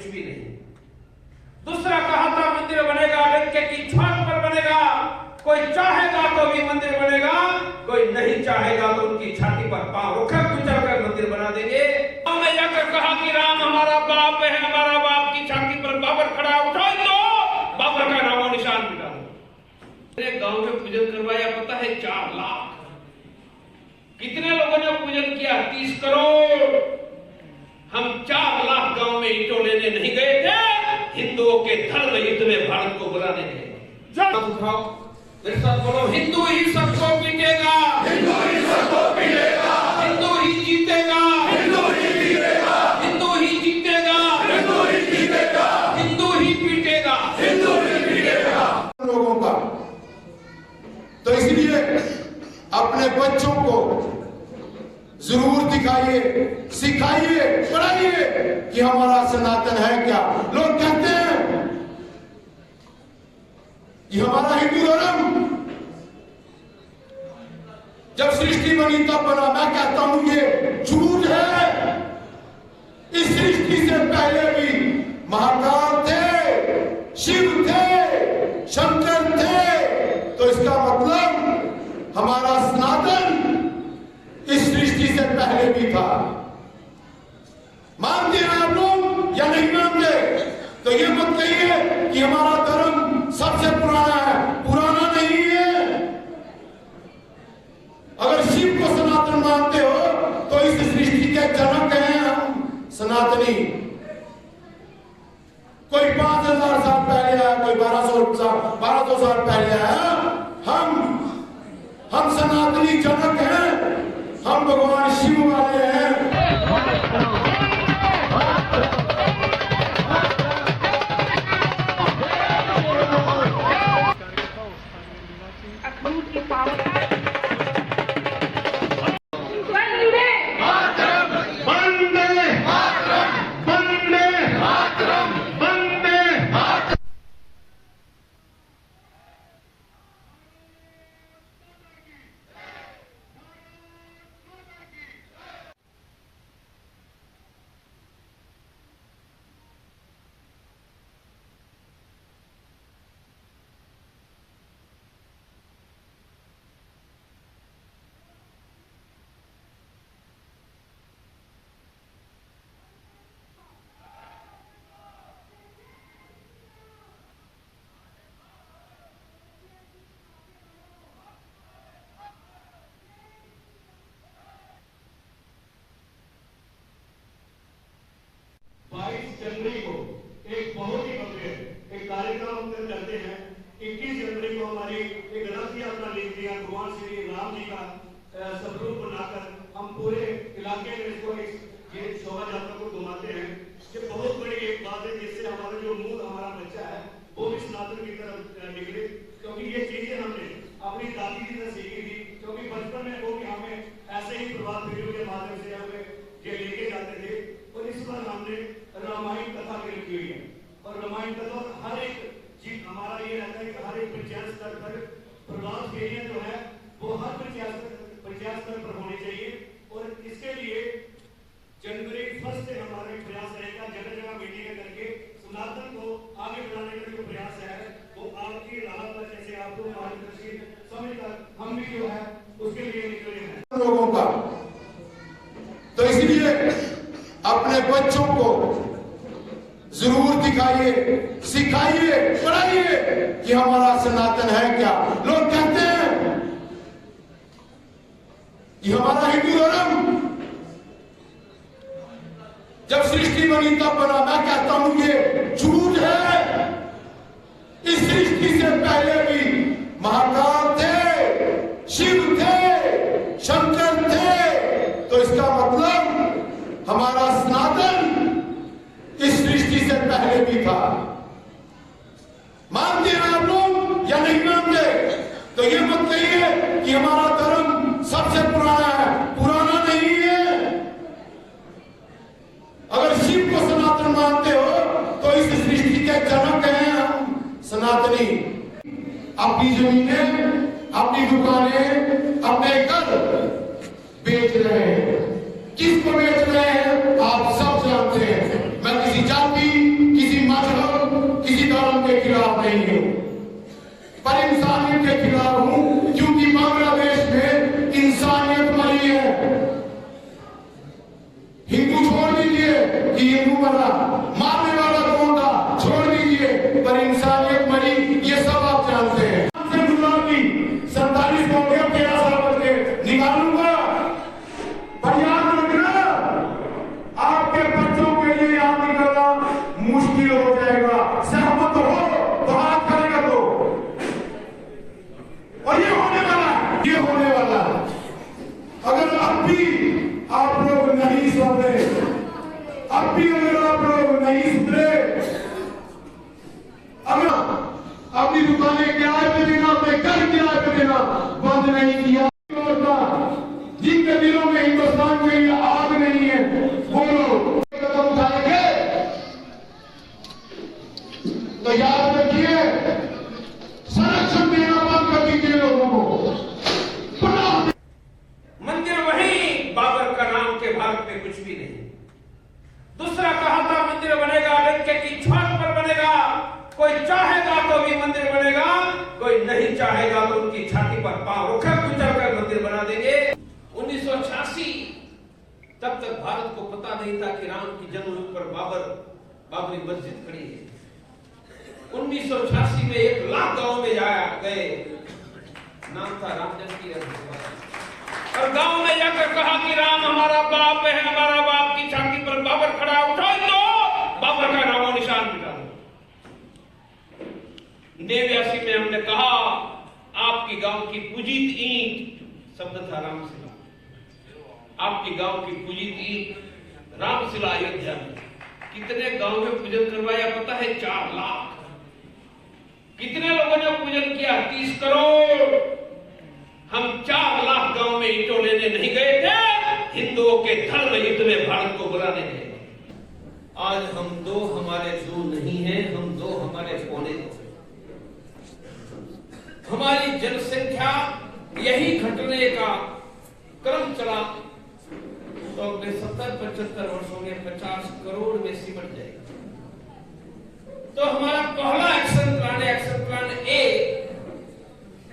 कुछ भी नहीं। दूसरा कहा था मंदिर बनेगा डंके की छाल पर बनेगा, कोई चाहेगा तो भी मंदिर बनेगा, कोई नहीं चाहेगा तो उनकी छाती पर पांव रखकर कुचल कर मंदिर बना देंगे। हमने जाकर कहा कि राम हमारा बाप है, हमारा बाप की छाती पर बाबर खड़ा, उठा दो, बाबर का नामो निशान मिटा दो। मेरे गांव में पूजन करवाया पता है 4 लाख। कितने लोगों ने पूजन किया? 30 करोड़। हम 4 लाख गांव में ईंटों लेने नहीं गए थे, हिंदुओं के धर्म युद्ध में भारत को बुलाने गए। उठाओ मेरे साथ बोलो, हिंदू ही सबको पीटेगा, हिंदू ही सबको पीटेगा, हिंदू ही जीतेगा, हिंदू ही जीतेगा, हिंदू ही जीतेगा, हिंदू ही जीतेगा, हिंदू ही पीटेगा, हिंदू ही पीटेगा लोगों का। तो इसलिए अपने बच्चों को जरूर दिखाइए, सिखाइए, पढ़ाइए कि हमारा सनातन है क्या। लोग कहते हैं कि हमारा हिंदू धर्म जब सृष्टि बनी तब बना। मैं कहता हूं ये झूठ है। इस सृष्टि से पहले भी महाकाल थे, शिव थे, शंकर थे। तो इसका मतलब हमारा सनातन इस सृष्टि से पहले भी था। मानते हैं आप लोग या नहीं मानते? तो ये मत कहिए कि हमारा धर्म सबसे पुराना है। पुराना नहीं है। अगर शिव को सनातन मानते हो तो इस सृष्टि के जनक हैं हम सनातनी। कोई 5000 साल पहले आया, कोई 1200 साल पहले आया। हम सनातनी जनक हैं। हम भगवान शिव वाले हैं। जनवरी को एक बहुत ही भव्य एक कार्यक्रम हम करते हैं। 21 जनवरी को हमारी एक रथ यात्रा निकली है। भगवान श्री राम जी का स्वरूप बनाकर हम पूरे इलाके में इसको ये शोभा यात्रा को घुमाते हैं। ये बहुत बड़ी एक बात है जिससे हमारा जो मूल हमारा बच्चा है वो भी सनातन की तरफ निकले। क्योंकि ये चीजें हमने अपनी दादी जी से सीखी थी। क्योंकि बचपन में वो भी हमें ऐसे ही प्रभात फेरियों के माध्यम से हमें ये लेके जाते थे। और इस बार हमने रामायण कथा भी रखी हुई है। और रामायण कथा हर एक चीज हमारा ये रहता है कि हर एक पंचायत स्तर पर प्रभात फेरियां जो है वो हर पंचायत स्तर पर होनी चाहिए। और इसके लिए जनवरी 1 से हमारा प्रयास रहेगा जगह जगह मीटिंग करके सनातन को आगे बढ़ाने का जो प्रयास है वो आपकी राह पर जैसे आपको मार्गदर्शी समय तक हम भी जो है उसके लिए निकले हैं लोगों का। तो इसलिए अपने बच्चों को जरूर दिखाइए, सिखाइए, पढ़ाइए कि हमारा सनातन है क्या। लोग कहते हैं कि हमारा हिंदू धर्म जब सृष्टि बनी तब बना। मैं कहता हूं ये झूठ है। इस सृष्टि से पहले भी महाकाल थे, शिव थे, शंकर थे। तो इसका मतलब हमारा सनातन इस सृष्टि से पहले भी था। मानते हैं आप लोग या नहीं मानते? तो ये मत कहिए कि हमारा धर्म सबसे पुराना है। पुराना नहीं है। अगर शिव को सनातन मानते हो तो इस सृष्टि के जनक हैं हम सनातनी। अपनी जमीनें, अपनी दुकानें, अपने घर बेच रहे हैं। किसको बेच रहे हैं आप सब जानते हैं। मैं किसी जाति क्यों बना, मारने वाला कौन था छोड़ दीजिए, पर इंसानियत मरी, ये सब आप जानते हैं। 47 हो गया, 13 साल बच्चे निकालूंगा, पर याद रखना आपके बच्चों के लिए यहाँ निकलना मुश्किल हो जाएगा। सहमत हो तो हाथ करेगा तो, और ये होने वाला है, ये होने वाला है। अगर अब भी आप लोग नहीं सुधरे, अब भी अगर आप लोग नहीं सुधरे, अगर अपनी दुकानें किराए पे देना, अपने घर किराए पे देना बंद नहीं किया, जिनके दिलों में हिंदुस्तान के लिए आग नहीं है, वो लोग कदम उठाएंगे तो याद रखिए, संरक्षण देना बंद कर दीजिए लोगों को। मंदिर वही, बाबर का नाम के भारत में कुछ भी नहीं। दूसरा कहा था मंदिर बनेगा डंके की छत पर बनेगा, कोई चाहेगा तो भी मंदिर बनेगा, कोई नहीं चाहेगा तो उनकी छाती पर पांव रखकर कुचल कर मंदिर बना देंगे। 1986 तब तक भारत को पता नहीं था कि राम की जन्मभूमि पर बाबरी मस्जिद खड़ी है। 1986 में 1 लाख गांव में गए, नाम था राम जानकी, और गांव में जाकर कहा कि राम हमारा बाप है, हमारा बाप की छाती पर बाबर खड़ा, उठाओ तो बाबर का नामो निशान मिटा दो। 89 में हमने कहा आपकी गांव की पूजित ईंट, शब्द था रामशिला, आपकी गांव की पूजित ईंट रामशिला अयोध्या में। कितने गांव में पूजन करवाया पता है? 4 लाख। कितने लोगों ने पूजन किया? 30 करोड़। हम 4 लाख गांव में ईंटों लेने नहीं गए थे, हिंदुओं के धर्म युद्ध में भारत को बुलाने गए। आज हम दो हमारे दो नहीं हैं, हम दो हमारे पौने दो। हमारी जनसंख्या यही घटने का क्रम चला तो अगले 70-75 वर्षों में 50 करोड़ में सिमट जाएगा। तो हमारा पहला एक्शन प्लान ए,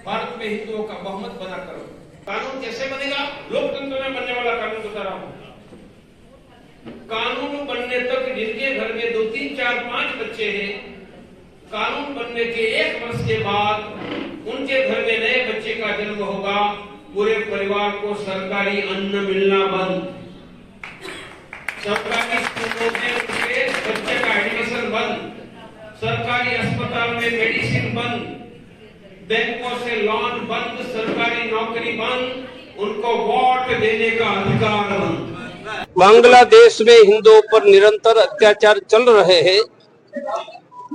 भारत में हिंदुओं का बहुमत बना करो। कानून कैसे बनेगा? लोकतंत्र में बनने वाला कानून बता रहा हूं। कानून बनने तक जिनके घर में 2, 3, 4, 5 बच्चे हैं, कानून बनने के 1 वर्ष के बाद उनके घर में नए बच्चे का जन्म होगा, पूरे परिवार को सरकारी अन्न मिलना बंद, सरकारी स्कूलों में उनके बच्चे का एडमिशन बंद, सरकारी अस्पताल में मेडिसिन बंद, बैंकों से लोन बंद, सरकारी नौकरी बंद, उनको वोट देने का अधिकार बंद। बांग्लादेश में हिंदुओं पर निरंतर अत्याचार चल रहे हैं।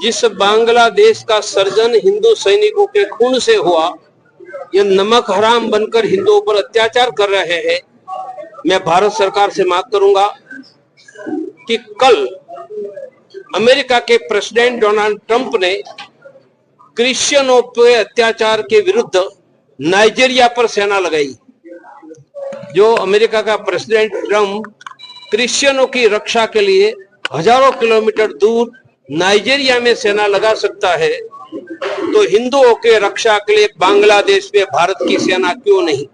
जिस बांग्लादेश का सर्जन हिंदू सैनिकों के खून से हुआ, ये नमक हराम बनकर हिंदुओं पर अत्याचार कर रहे हैं। मैं भारत सरकार से मांग करूंगा कि कल अमेरिका के प्रेसिडेंट डोनाल्ड ट्रंप ने क्रिश्चियनों पर अत्याचार के विरुद्ध नाइजीरिया पर सेना लगाई। जो अमेरिका का प्रेसिडेंट ट्रंप क्रिश्चियनों की रक्षा के लिए हजारों किलोमीटर दूर नाइजीरिया में सेना लगा सकता है, तो हिंदुओं के रक्षा के लिए बांग्लादेश में भारत की सेना क्यों नहीं?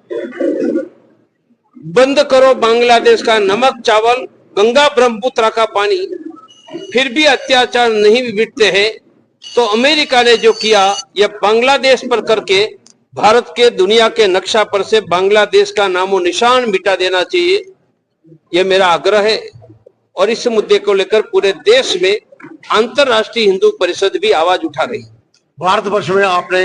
बंद करो बांग्लादेश का नमक चावल, गंगा ब्रह्मपुत्र का पानी, फिर भी अत्याचार नहीं मिटते हैं। तो अमेरिका ने जो किया, यह बांग्लादेश पर करके भारत के दुनिया के नक्शा पर से बांग्लादेश का नामो निशान मिटा देना चाहिए, यह मेरा आग्रह है। और इस मुद्दे को लेकर पूरे देश में अंतर्राष्ट्रीय हिंदू परिषद भी आवाज उठा रही है। भारतवर्ष में आपने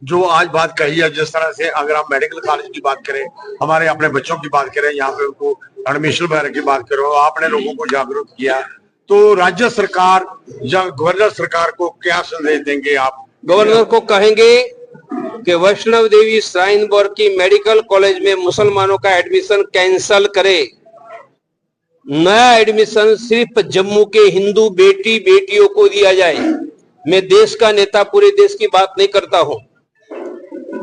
जो आज बात कही है, जिस तरह से अगर आप मेडिकल कॉलेज की बात करें, हमारे अपने बच्चों की बात करें, यहाँ पे उनको एडमिशन वगैरह की बात करो, आपने लोगों को जागरूक किया, तो राज्य सरकार या गवर्नर सरकार को क्या संदेश देंगे आप? गवर्नर को कहेंगे कि वैष्णव देवी श्राइन बोर्ड की मेडिकल कॉलेज में मुसलमानों का एडमिशन कैंसल करे। नया एडमिशन सिर्फ जम्मू के हिंदू बेटी बेटियों को दिया जाए। मैं देश का नेता पूरे देश की बात नहीं करता हूं।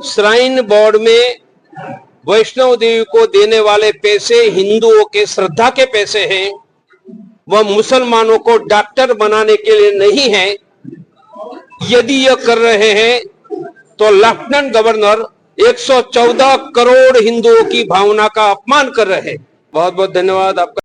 श्राइन बोर्ड में वैष्णव देवी को देने वाले पैसे हिंदुओं के श्रद्धा के पैसे हैं, वह मुसलमानों को डॉक्टर बनाने के लिए नहीं है। यदि यह कर रहे हैं तो लेफ्टिनेंट गवर्नर 114 करोड़ हिंदुओं की भावना का अपमान कर रहे हैं। बहुत बहुत धन्यवाद आपका।